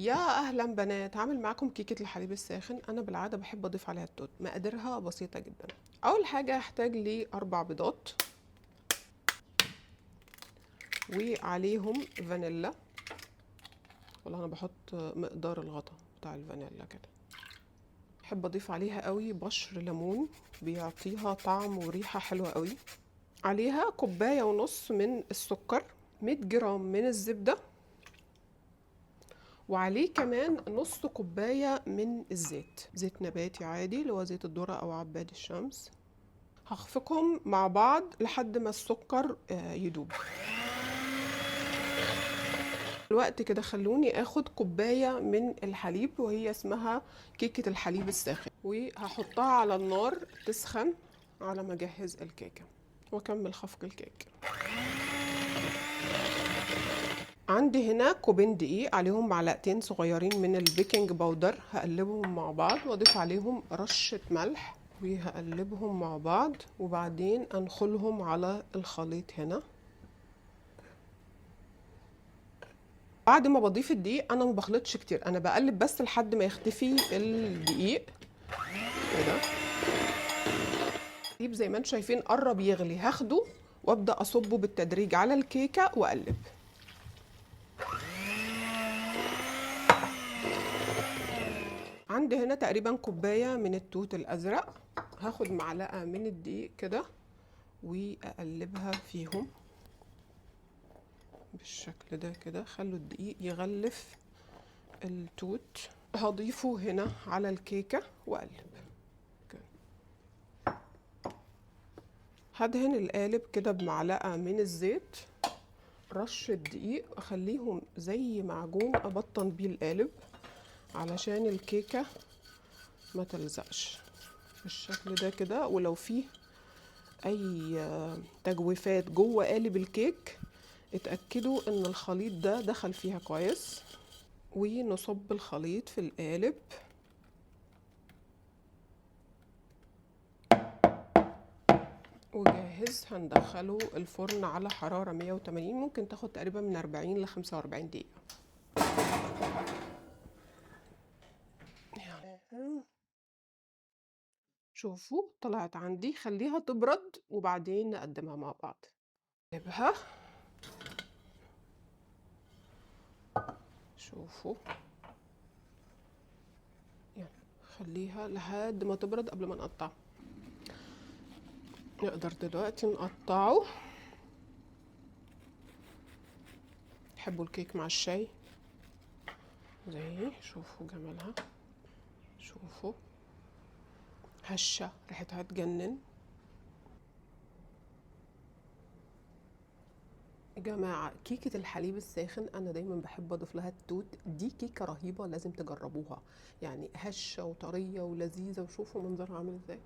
يا اهلا بنات، هعمل معاكم كيكه الحليب الساخن. انا بالعاده بحب اضيف عليها التوت. مقاديرها بسيطه جدا. اول حاجه هحتاج لي 4 بيضات وعليهم فانيلا. والله انا بحط مقدار الغطا بتاع الفانيلا كده. بحب اضيف عليها قوي بشر ليمون، بيعطيها طعم وريحه حلوه قوي. عليها كوبايه ونص من السكر، 100 جرام من الزبده، وعليه كمان نص كوباية من الزيت، زيت نباتي عادي اللي هو زيت الذرة أو عباد الشمس. هخفقهم مع بعض لحد ما السكر يدوب. الوقت كده خلوني اخد كوباية من الحليب، وهي اسمها كيكة الحليب الساخن، وهحطها على النار تسخن على ما اجهز الكيكة واكمل خفق الكيك. عندي هنا كوبين دقيق، عليهم معلقتين صغيرين من البيكنج باودر، هقلبهم مع بعض واضيف عليهم رشة ملح وهقلبهم مع بعض، وبعدين انخلهم على الخليط هنا. بعد ما بضيف الدقيق انا ما بخلطش كتير، انا بقلب بس لحد ما يختفي الدقيق كده. زي ما انتم شايفين قرب يغلي، هاخده وابدا اصبه بالتدريج على الكيكة واقلب. عندي هنا تقريبا كوباية من التوت الأزرق، هاخد معلقة من الدقيق كده وأقلبها فيهم بالشكل ده كده. خلوا الدقيق يغلف التوت. هضيفه هنا على الكيكة وأقلب كده. هدهن القالب كده بمعلقة من الزيت، رشة دقيق، أخليهم زي معجون أبطن بيه القالب علشان الكيكة ما تلزقش بالشكل ده كده. ولو فيه اي تجويفات جوه قالب الكيك اتأكدوا ان الخليط ده دخل فيها كويس. ونصب الخليط في القالب وجاهز. هندخله الفرن على حرارة 180، ممكن تاخد تقريبا من 40 ل 45 دقيقة. شوفوا طلعت عندي، خليها تبرد وبعدين نقدمها مع بعض. نقلبها، شوفوا يعني خليها لحد ما تبرد قبل ما نقطع. نقدر دلوقتي نقطعه. تحبوا الكيك مع الشاي؟ زي شوفوا جمالها، شوفوا هشة، ريحتها تجنن. يا جماعة كيكة الحليب الساخن أنا دايما بحب أضيف لها التوت. دي كيكة رهيبة، لازم تجربوها، يعني هشة وطرية ولذيذة، وشوفوا منظرها عامل ازاي.